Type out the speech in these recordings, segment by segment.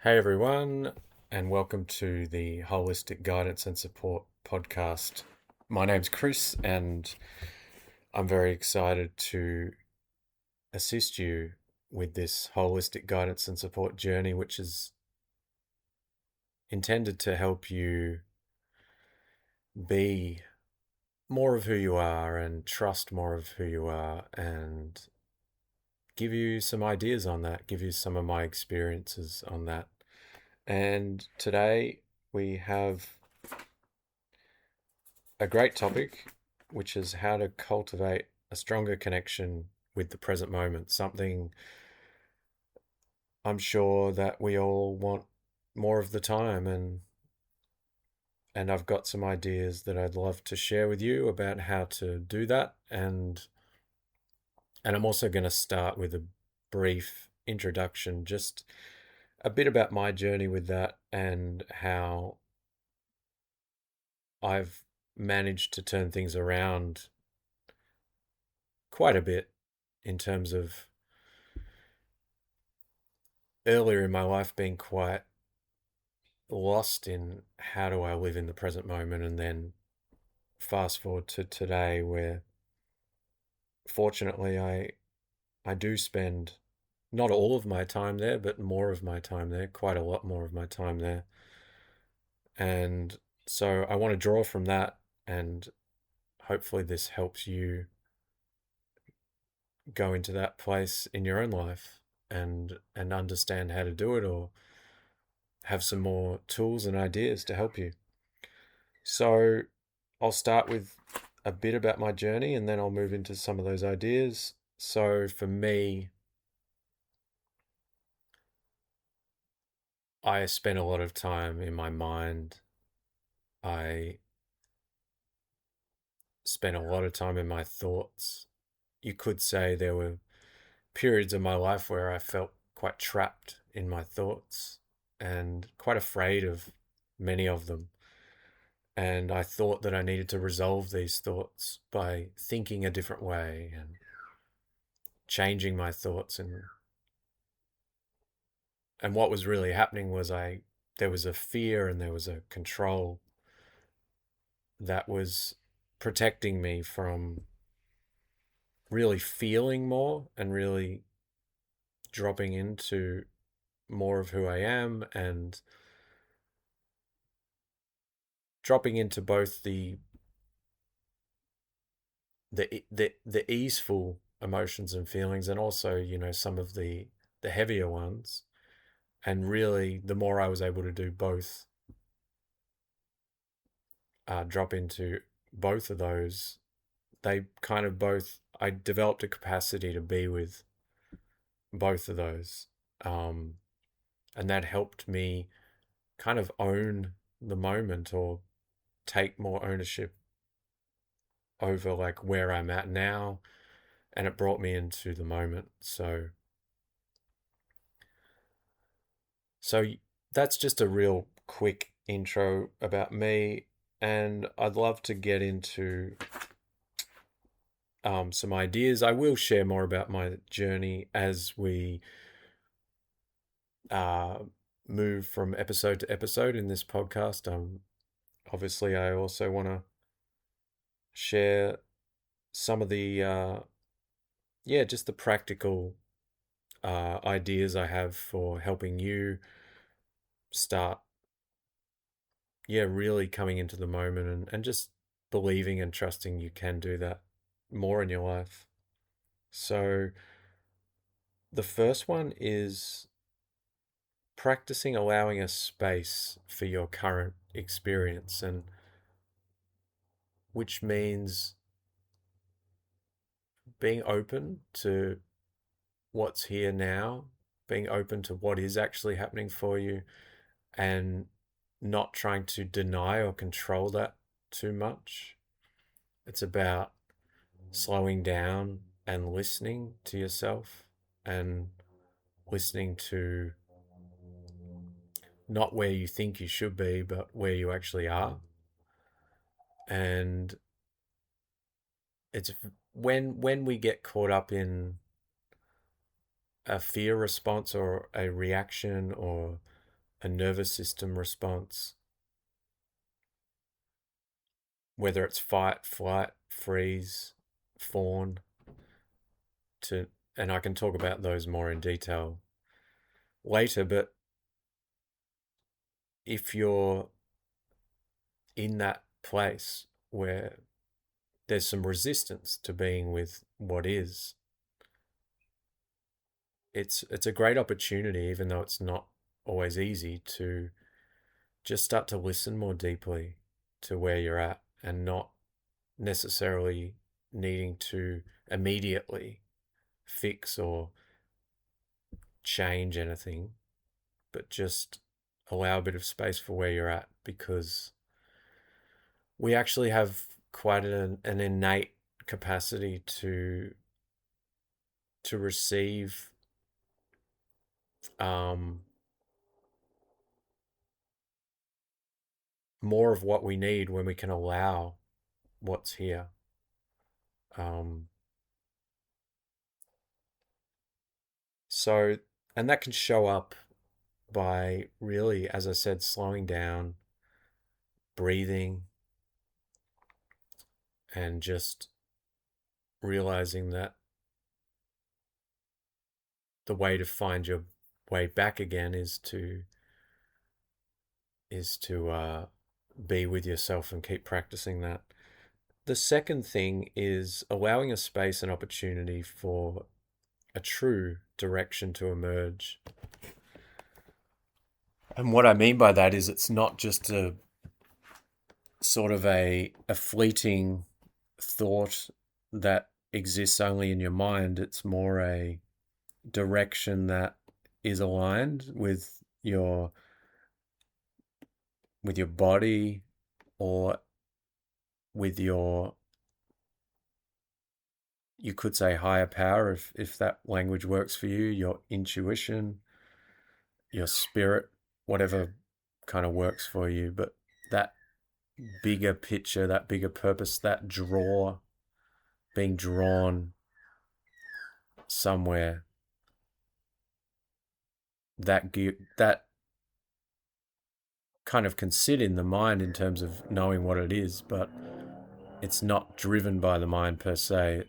Hey everyone, and welcome to the Holistic Guidance and Support podcast. My name's Chris, and I'm very excited to assist you with this holistic guidance and support journey, which is intended to help you be more of who you are and trust more of who you are, and give you some ideas on that, give you some of my experiences on that. And today we have a great topic, which is how to cultivate a stronger connection with the present moment. Something I'm sure that we all want more of the time, and I've got some ideas that I'd love to share with you about how to do that. And I'm also going to start with a brief introduction, just a bit about my journey with that and how I've managed to turn things around quite a bit in terms of earlier in my life being quite lost in how do I live in the present moment, and then fast forward to today where fortunately I do spend not all of my time there, but more of my time there, quite a lot more of my time there. And so I want to draw from that, and hopefully this helps you go into that place in your own life and understand how to do it, or have some more tools and ideas to help you. So I'll start with a bit about my journey, and then I'll move into some of those ideas. So for me, I spent a lot of time in my mind. I spent a lot of time in my thoughts. You could say there were periods of my life where I felt quite trapped in my thoughts and quite afraid of many of them. And I thought that I needed to resolve these thoughts by thinking a different way and changing my thoughts. And what was really happening was there was a fear and there was a control that was protecting me from really feeling more and really dropping into more of who I am, and dropping into both the easeful emotions and feelings, and also, some of the heavier ones. And really, the more I was able to do both, drop into both of those, they kind of both, I developed a capacity to be with both of those. Um, and that helped me kind of own the moment, or take more ownership over like where I'm at now. And it brought me into the moment. So that's just a real quick intro about me. And I'd love to get into some ideas. I will share more about my journey as we uh, move from episode to episode in this podcast. Obviously, I also want to share some of the, yeah, just the practical ideas I have for helping you start, yeah, really coming into the moment, and just believing and trusting you can do that more in your life. So, the first one is practicing allowing a space for your current experience, and which means being open to what's here now, being open to what is actually happening for you, and not trying to deny or control that too much. It's about slowing down and listening to yourself, and listening to not where you think you should be, but where you actually are. And it's when we get caught up in a fear response or a reaction, or a nervous system response, whether it's fight, flight, freeze, fawn, to and I can talk about those more in detail later, but if you're in that place where there's some resistance to being with what is, it's a great opportunity, even though it's not always easy, to just start to listen more deeply to where you're at and not necessarily needing to immediately fix or change anything, but just allow a bit of space for where you're at, because we actually have quite an innate capacity to receive um, more of what we need when we can allow what's here. Um, so, and that can show up by really, as I said, slowing down, breathing, and just realizing that the way to find your way back again is to be with yourself and keep practicing that. The second thing is allowing a space and opportunity for a true direction to emerge. And what I mean by that is it's not just a sort of a fleeting thought that exists only in your mind. It's more a direction that is aligned with your body, or with your, you could say, higher power, if that language works for you, your intuition, your spirit, whatever kind of works for you. But that bigger picture, that bigger purpose, that being drawn somewhere, that kind of can sit in the mind in terms of knowing what it is, but it's not driven by the mind per se.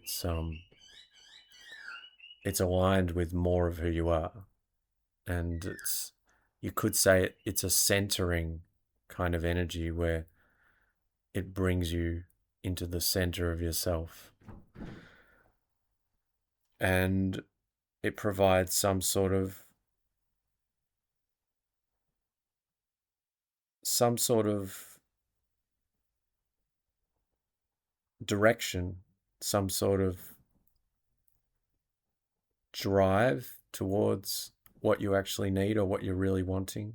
It's aligned with more of who you are, and you could say it's a centering kind of energy where it brings you into the center of yourself, and it provides some sort of direction, some sort of drive towards what you actually need or what you're really wanting.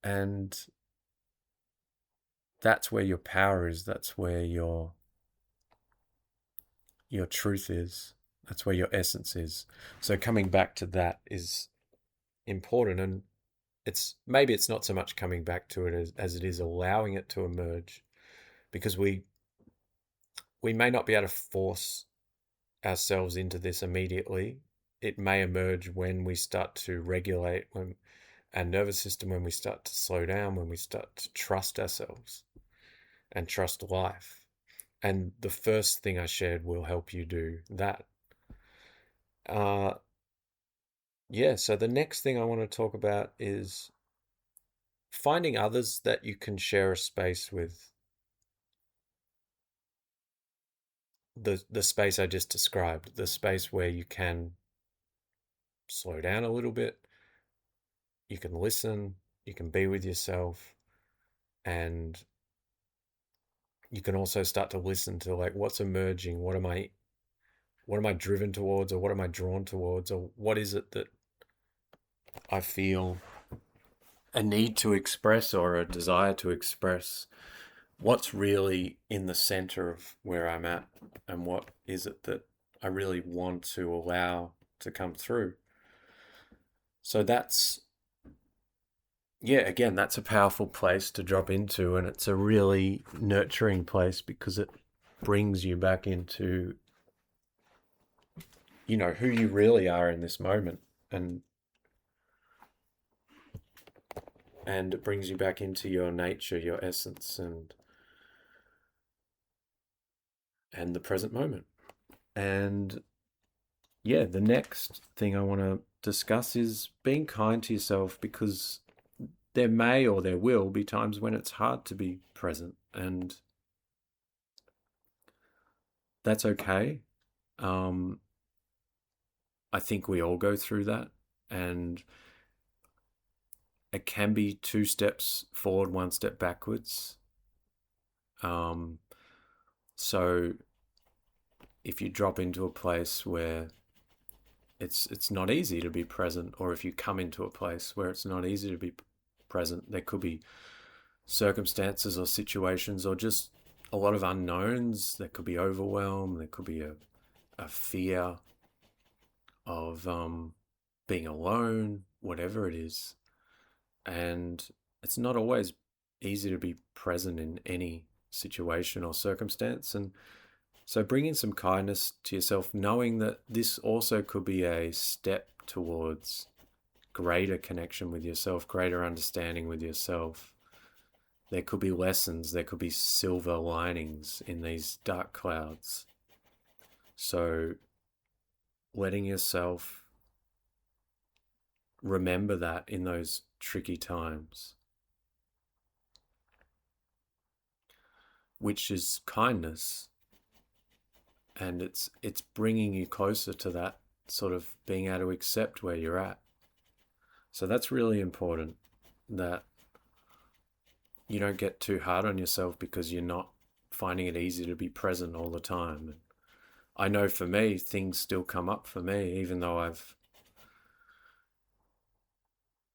And that's where your power is. That's where your truth is. That's where your essence is. So coming back to that is important. And it's not so much coming back to it as it is allowing it to emerge, because we may not be able to force ourselves into this immediately. It may emerge when we start to regulate when our nervous system, when we start to slow down, when we start to trust ourselves and trust life. And the first thing I shared will help you do that. Uh, yeah, so the next thing I want to talk about is finding others that you can share a space with. The space I just described, the space where you can slow down a little bit, you can listen, you can be with yourself, and you can also start to listen to, like, what's emerging, what am I driven towards, or what am I drawn towards, or what is it that I feel a need to express or a desire to express. What's really in the center of where I'm at, and what is it that I really want to allow to come through. So again, that's a powerful place to drop into, and it's a really nurturing place because it brings you back into, who you really are in this moment. And and it brings you back into your nature, your essence, and the present moment. And yeah, the next thing I want to discuss is being kind to yourself, because there may or there will be times when it's hard to be present, and that's okay. Um, I think we all go through that, and it can be two steps forward, one step backwards. Um, so if you drop into a place where it's not easy to be present, or if you come into a place where it's not easy to be present, there could be circumstances or situations or just a lot of unknowns. There could be overwhelm, there could be a fear of being alone, whatever it is. And it's not always easy to be present in any situation or circumstance. And so bringing some kindness to yourself, knowing that this also could be a step towards greater connection with yourself, greater understanding with yourself. There could be lessons, there could be silver linings in these dark clouds. So letting yourself remember that in those tricky times, which is kindness, and it's bringing you closer to that sort of being able to accept where you're at. So that's really important, that you don't get too hard on yourself because you're not finding it easy to be present all the time. And I know for me, things still come up for me, even though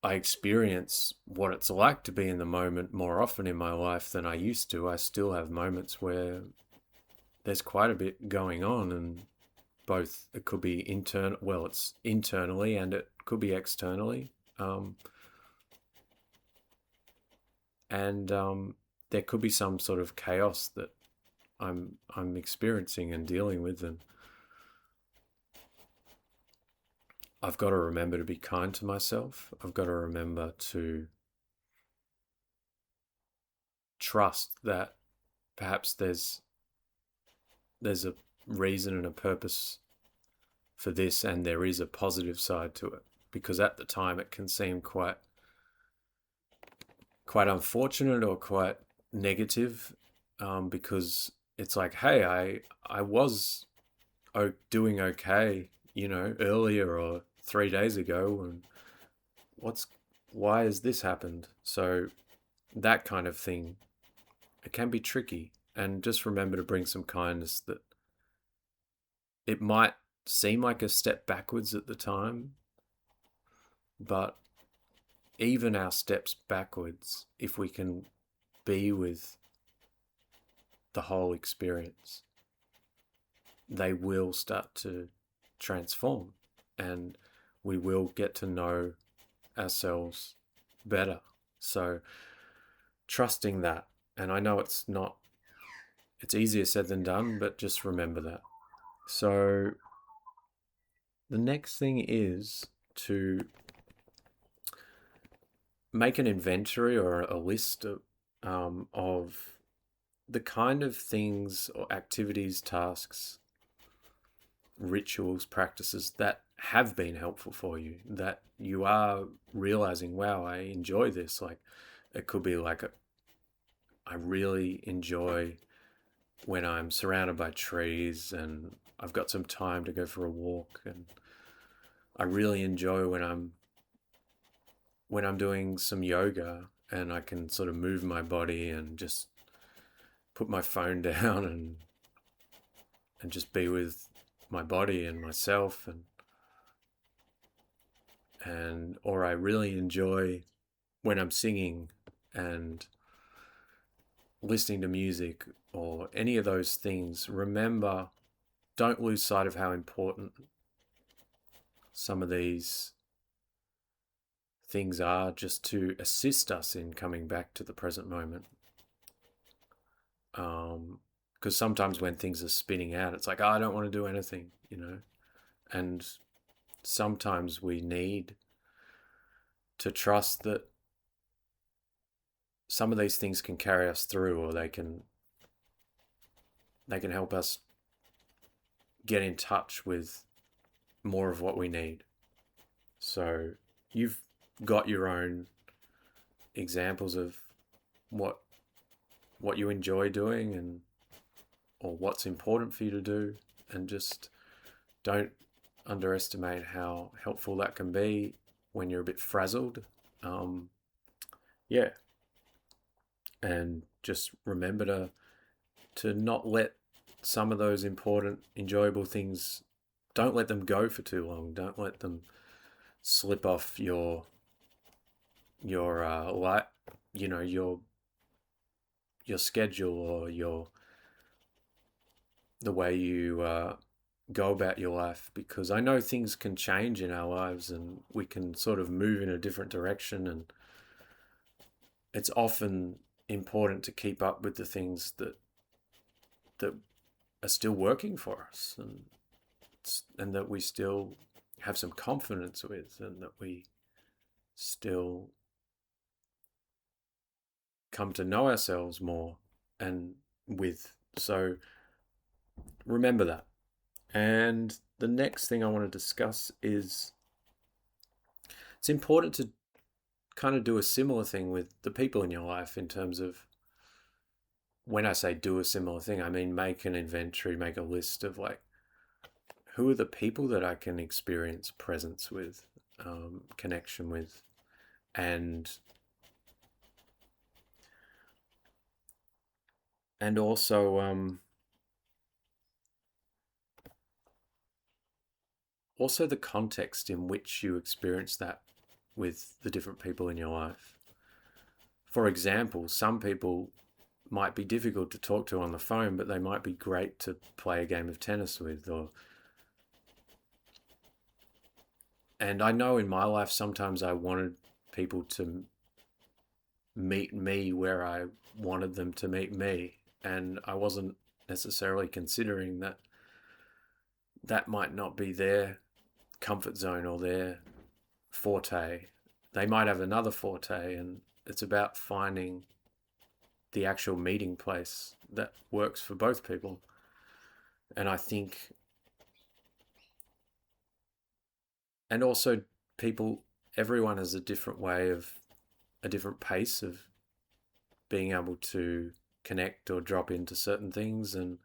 I experience what it's like to be in the moment more often in my life than I used to. I still have moments where there's quite a bit going on, and both it could be internal, well, it's internally, and it could be externally. And there could be some sort of chaos that I'm experiencing and dealing with, and I've got to remember to be kind to myself. I've got to remember to trust that perhaps there's a reason and a purpose for this, and there is a positive side to it, because at the time it can seem quite unfortunate or quite negative, because it's like, hey, I was doing okay, earlier or 3 days ago, and what's why has this happened? So that kind of thing, it can be tricky. And just remember to bring some kindness, that it might seem like a step backwards at the time, but even our steps backwards, if we can be with the whole experience, they will start to transform, and we will get to know ourselves better. So trusting that, and I know it's easier said than done, but just remember that. So the next thing is to make an inventory or a list of the kind of things or activities, tasks, rituals, practices that have been helpful for you, that you are realizing, wow, I enjoy this. Like, it could be like I really enjoy when I'm surrounded by trees and I've got some time to go for a walk, and I really enjoy when I'm doing some yoga and I can sort of move my body and just put my phone down and just be with my body and myself, and or I really enjoy when I'm singing and listening to music or any of those things. Remember, don't lose sight of how important some of these things are, just to assist us in coming back to the present moment. Because sometimes when things are spinning out, it's like, oh, I don't want to do anything, and sometimes we need to trust that some of these things can carry us through, or they can help us get in touch with more of what we need. So you've got your own examples of what what you enjoy doing, and or what's important for you to do, and just don't underestimate how helpful that can be when you're a bit frazzled. Um, yeah, and just remember to not let some of those important, enjoyable things. Don't let them go for too long. Don't let them slip off your life, you know, your schedule, or your the way you go about your life, because I know things can change in our lives and we can sort of move in a different direction, and it's often important to keep up with the things that are still working for us, and that we still have some confidence with, and that we still come to know ourselves more and with. So remember that. And the next thing I want to discuss is it's important to kind of do a similar thing with the people in your life, in terms of, when I say do a similar thing, I mean make an inventory, make a list of like, who are the people that I can experience presence with, connection with, and also the context in which you experience that with the different people in your life. For example, some people might be difficult to talk to on the phone, but they might be great to play a game of tennis with. Or, and I know in my life sometimes I wanted people to meet me where I wanted them to meet me, and I wasn't necessarily considering that that might not be their comfort zone or their forte. They might have another forte, and it's about finding the actual meeting place that works for both people. And I think, and also people, everyone has a different way of, a different pace of being able to connect or drop into certain things. And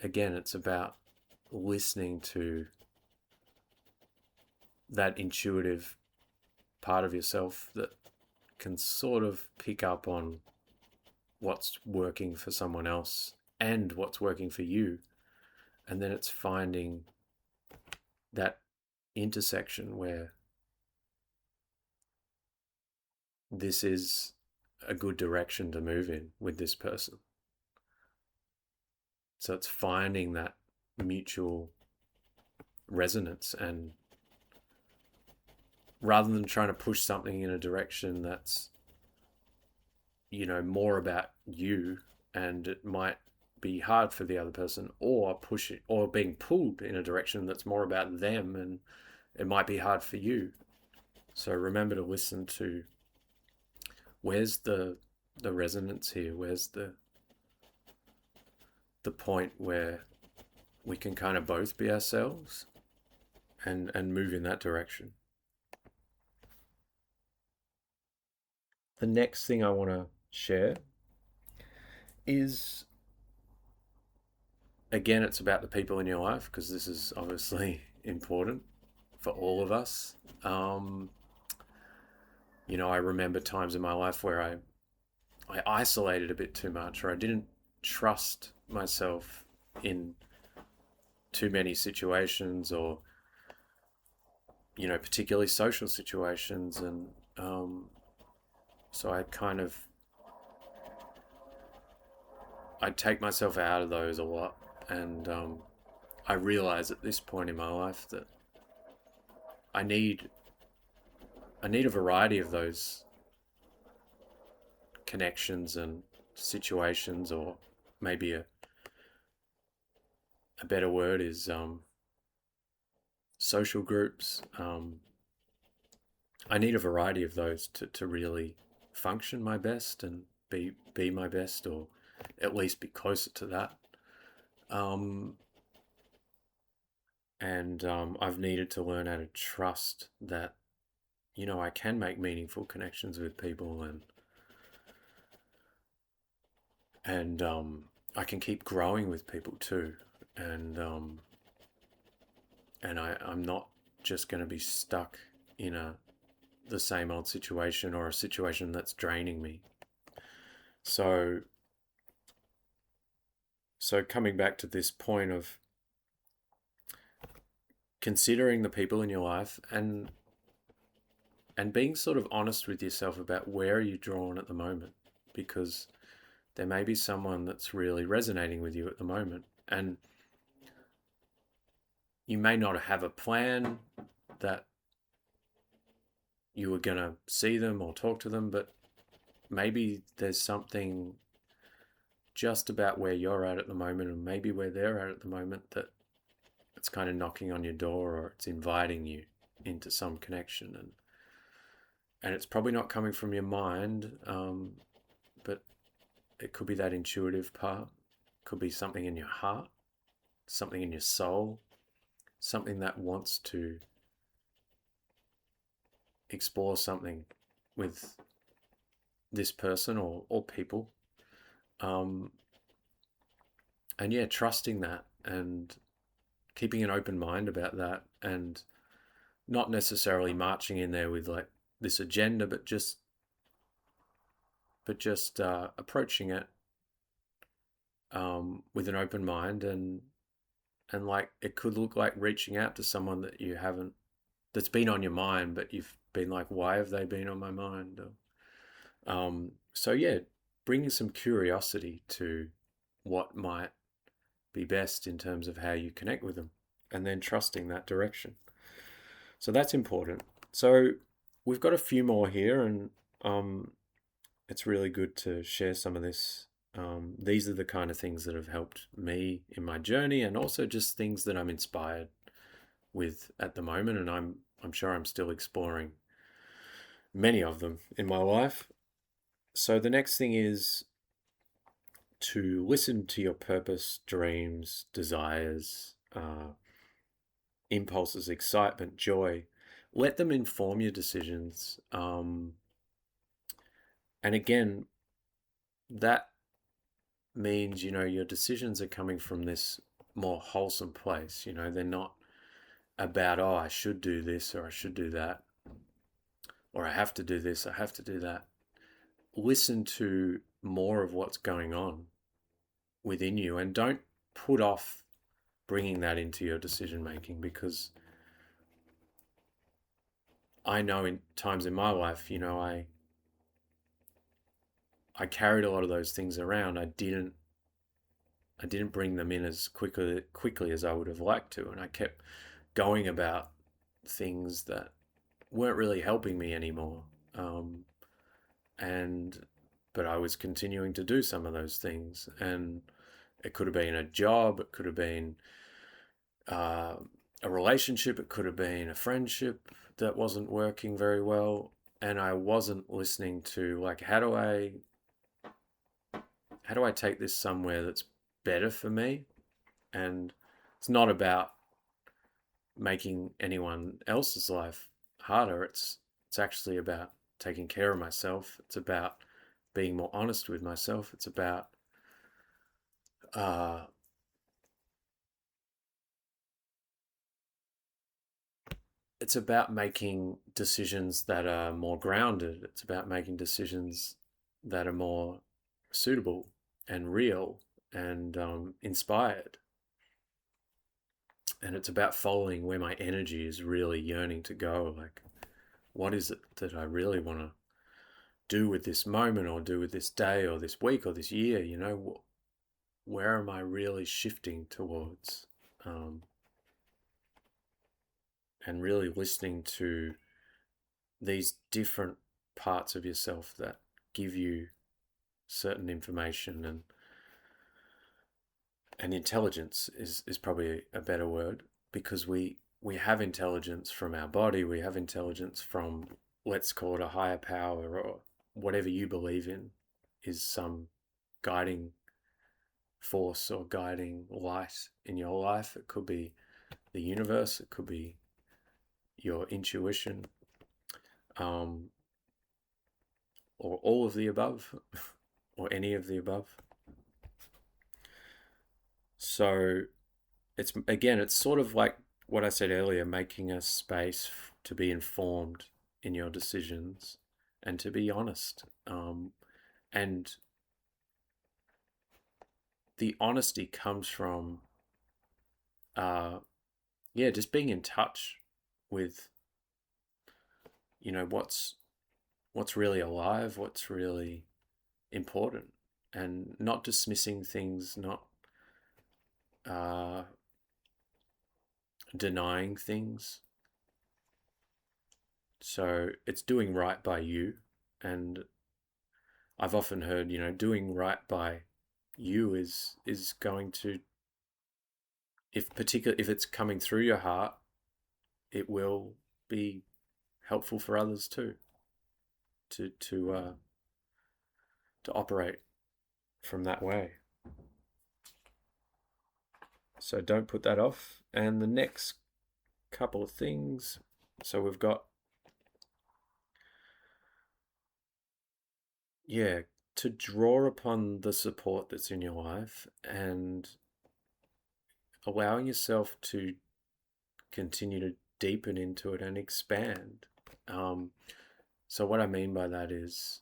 again, it's about listening to that intuitive part of yourself that can sort of pick up on what's working for someone else and what's working for you. And then it's finding that intersection where this is a good direction to move in with this person. So it's finding that mutual resonance, and rather than trying to push something in a direction that's, you know, more about you, and it might be hard for the other person, or push it, or being pulled in a direction that's more about them, and it might be hard for you. So remember to listen to, where's the resonance here, where's the point where we can kind of both be ourselves, and move in that direction. The next thing I want to share is, again, it's about the people in your life, because this is obviously important for all of us. You know, I remember times in my life where I isolated a bit too much, or I didn't trust myself in too many situations, or, you know, particularly social situations. And so I'd take myself out of those a lot. And I realize at this point in my life that I need I need a variety of those connections and situations, or maybe a better word is social groups. I need a variety of those to really function my best and be my best, or at least be closer to that. Um, and I've needed to learn how to trust that, I can make meaningful connections with people, and I can keep growing with people too, and I'm not just going to be stuck in the same old situation, or a situation that's draining me. So coming back to this point of considering the people in your life, and being sort of honest with yourself about where are you drawn at the moment, because there may be someone that's really resonating with you at the moment, and you may not have a plan that you were going to see them or talk to them, but maybe there's something just about where you're at the moment, and maybe where they're at the moment, that it's kind of knocking on your door, or it's inviting you into some connection. And it's probably not coming from your mind, but it could be that intuitive part. It could be something in your heart, something in your soul, something that wants to explore something with this person, or people. Um, and yeah, trusting that, and keeping an open mind about that, and not necessarily marching in there with like this agenda, but just approaching it with an open mind, and like it could look like reaching out to someone that you haven't, that's been on your mind, but you've been like, why have they been on my mind? So yeah, bringing some curiosity to what might be best in terms of how you connect with them, and then trusting that direction. So that's important. So we've got a few more here, and it's really good to share some of this. These are the kind of things that have helped me in my journey, and also just things that I'm inspired with at the moment, and I'm sure I'm still exploring many of them in my life. So the next thing is to listen to your purpose, dreams, desires, impulses, excitement, joy. Let them inform your decisions. And again, that means, your decisions are coming from this more wholesome place. They're not about, oh, I should do this, or I should do that, or I have to do this, I have to do that. Listen to more of what's going on within you, and don't put off bringing that into your decision making, because I know in times in my life, I carried a lot of those things around. I didn't bring them in as quickly as I would have liked to, and I kept going about things that weren't really helping me anymore. Um, and but I was continuing to do some of those things, and it could have been a job, it could have been uh, a relationship, it could have been a friendship that wasn't working very well, and I wasn't listening to, like, how do I take this somewhere that's better for me? And it's not about making anyone else's life harder. It's actually about taking care of myself. It's about being more honest with myself. Uh, it's about making decisions that are more grounded. It's about making decisions that are more suitable and real, and inspired. And it's about following where my energy is really yearning to go. Like, what is it that I really want to do with this moment, or do with this day, or this week, or this year? Where am I really shifting towards? Um, and really listening to these different parts of yourself that give you certain information, and intelligence is probably a better word, because we have intelligence from our body, we have intelligence from, let's call it, a higher power, whatever you believe in is some guiding force or guiding light in your life. It could be the universe, it could be your intuition, um, or all of the above, or any of the above. So it's sort of like what I said earlier, making a space to be informed in your decisions and to be honest. And the honesty comes from, uh, yeah, just being in touch with, what's really alive, what's really important, and not dismissing things, not uh, denying things. So it's doing right by you. And I've often heard, doing right by you is going to, if it's coming through your heart, it will be helpful for others too, to operate from that way. So don't put that off. And the next couple of things, so we've got, yeah, to draw upon the support that's in your life and allowing yourself to continue to deepen into it and expand. So what I mean by that is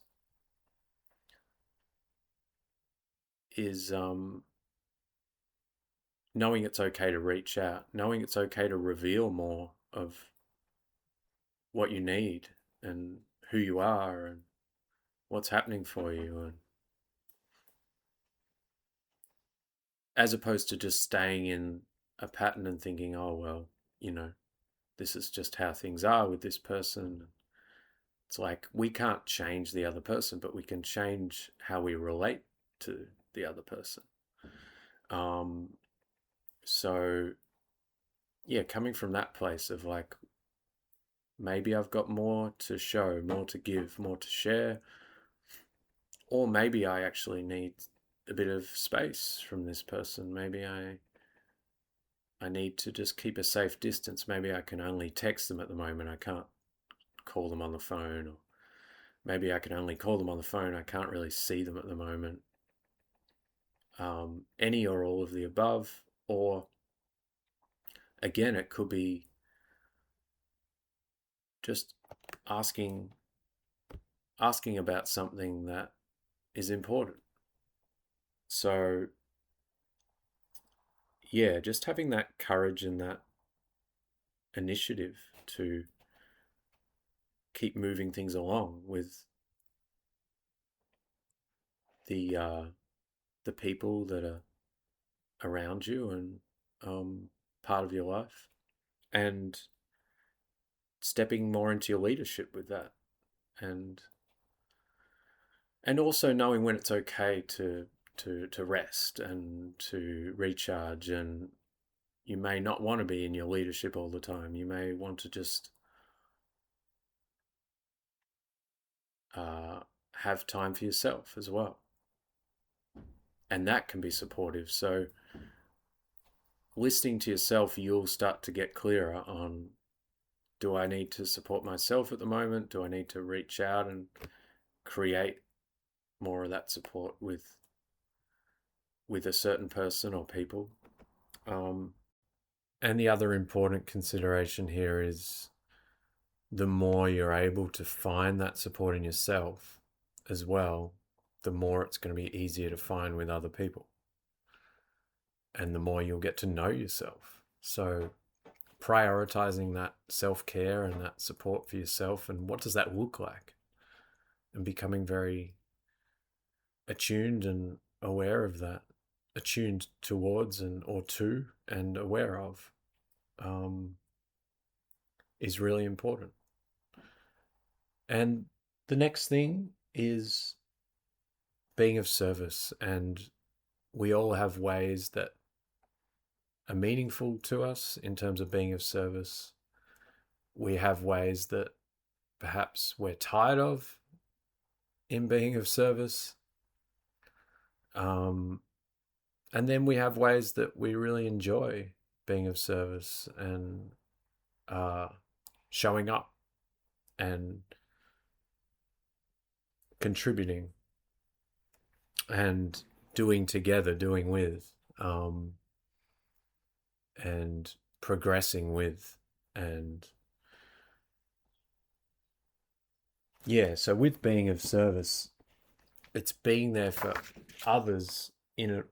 knowing it's okay to reach out, knowing it's okay to reveal more of what you need and who you are and what's happening for you, and as opposed to just staying in a pattern and thinking, oh well, you know, this is just how things are with this person. It's like we can't change the other person, but we can change how we relate to the other person. Um, so yeah, coming from that place of like, maybe I've got more to show, more to give, more to share, or maybe I actually need a bit of space from this person. Maybe I need to just keep a safe distance. Maybe I can only text them at the moment. I can't call them on the phone, or maybe I can only call them on the phone. I can't really see them at the moment. Any or all of the above, or again, it could be just asking asking about something that is important. So yeah, just having that courage and that initiative to keep moving things along with the the people that are around you and part of your life, and stepping more into your leadership with that, and also knowing when it's okay to rest and to recharge. And you may not want to be in your leadership all the time. You may want to just uh, have time for yourself as well, and that can be supportive. So listening to yourself, you'll start to get clearer on, do I need to support myself at the moment? Do I need to reach out and create more of that support with a certain person or people? Um, and the other important consideration here is, the more you're able to find that support in yourself as well, the more it's going to be easier to find with other people, and the more you'll get to know yourself. So prioritizing that self-care and that support for yourself, and what does that look like, and becoming very attuned and aware of that, attuned towards and or to and aware of, um, is really important. And the next thing is being of service. And we all have ways that are meaningful to us in terms of being of service. We have ways that perhaps we're tired of in being of service. Um, and then we have ways that we really enjoy being of service and uh, showing up and contributing and doing together, doing with, and progressing with. And yeah, so with being of service, it's being there for others in a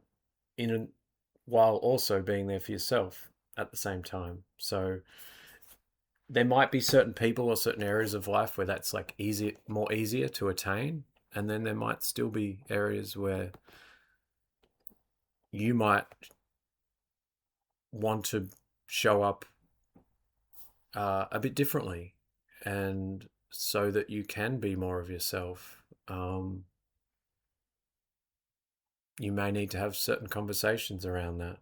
while also being there for yourself at the same time. So there might be certain people or certain areas of life where that's like more easier to attain, and then there might still be areas where you might want to show up a bit differently, and so that you can be more of yourself. You may need to have certain conversations around that.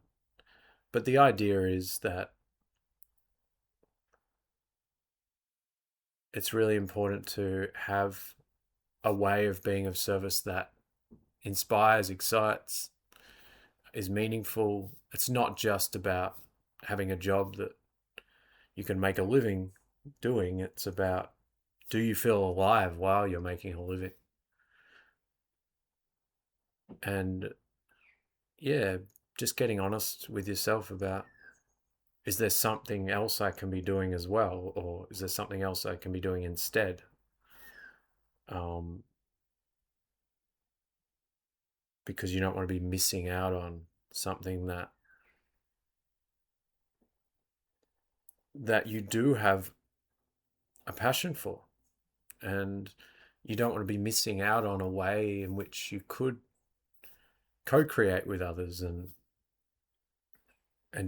But the idea is that it's really important to have a way of being of service that inspires, excites, is meaningful. It's not just about having a job that you can make a living doing. It's about, do you feel alive while you're making a living? And yeah, just getting honest with yourself about, is there something else I can be doing as well? Or is there something else I can be doing instead? Um, because you don't want to be missing out on something that you do have a passion for, and you don't want to be missing out on a way in which you could co-create with others and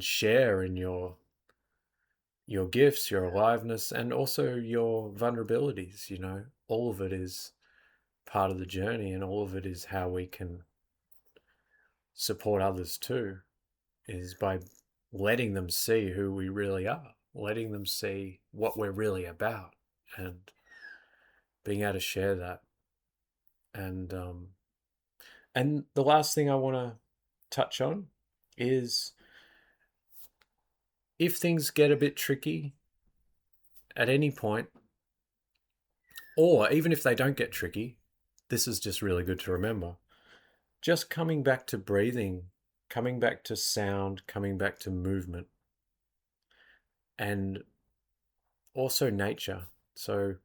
share in your gifts, your aliveness, and also your vulnerabilities. All of it is part of the journey, and all of it is how we can support others too, is by letting them see who we really are, letting them see what we're really about, and being able to share that. And the last thing I want to touch on is, if things get a bit tricky at any point, or even if they don't get tricky, this is just really good to remember. Just coming back to breathing, coming back to sound, coming back to movement, and also nature. So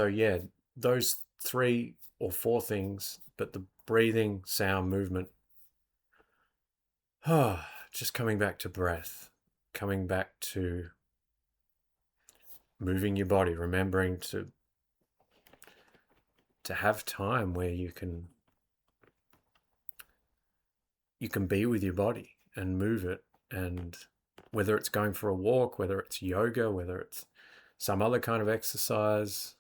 yeah, those 3 or 4 things, but the breathing, sound, movement, just coming back to breath, coming back to moving your body, remembering to have time where you can be with your body and move it. And whether it's going for a walk, whether it's yoga, whether it's some other kind of exercise,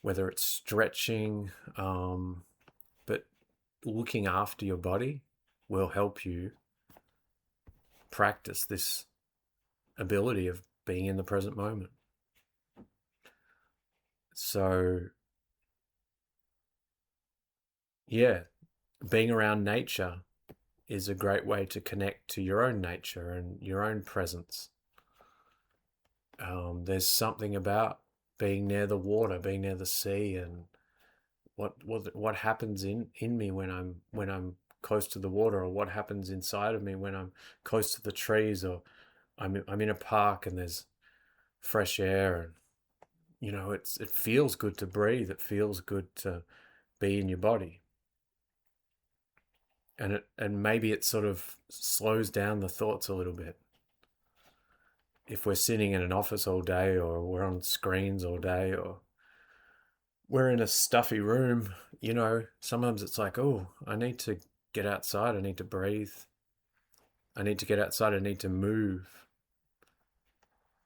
whether it's stretching, but looking after your body will help you practice this ability of being in the present moment. So yeah, being around nature is a great way to connect to your own nature and your own presence. There's something about being near the water, being near the sea, and what happens in me when I'm close to the water, or what happens inside of me when I'm close to the trees, or I'm in a park and there's fresh air, and it feels good to breathe. It feels good to be in your body, and maybe it sort of slows down the thoughts a little bit. If we're sitting in an office all day, or we're on screens all day, or we're in a stuffy room, sometimes it's like, oh, I need to get outside. I need to breathe. I need to get outside. I need to move.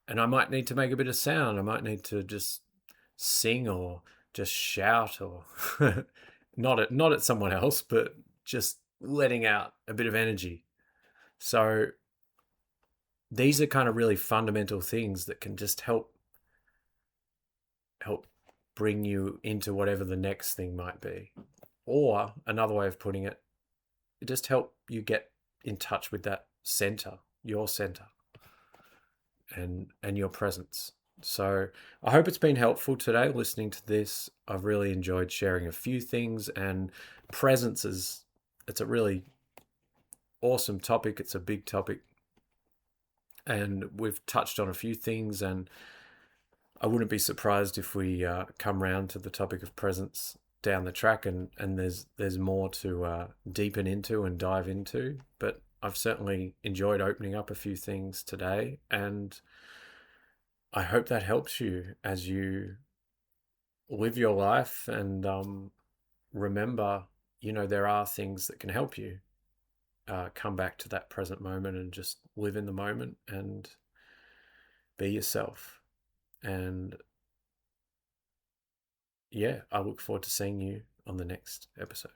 And I might need to make a bit of sound. I might need to just sing, or just shout, or not at someone else, but just letting out a bit of energy. So these are kind of really fundamental things that can just help help bring you into whatever the next thing might be. Or another way of putting it, just help you get in touch with that center, your center, and your presence. So I hope it's been helpful today listening to this. I've really enjoyed sharing a few things, and presence is, it's a really awesome topic. It's a big topic, and we've touched on a few things, and I wouldn't be surprised if we come round to the topic of presence down the track, and there's more to deepen into and dive into. But I've certainly enjoyed opening up a few things today, and I hope that helps you as you live your life. And remember, there are things that can help you come back to that present moment and just live in the moment and be yourself. And yeah, I look forward to seeing you on the next episode.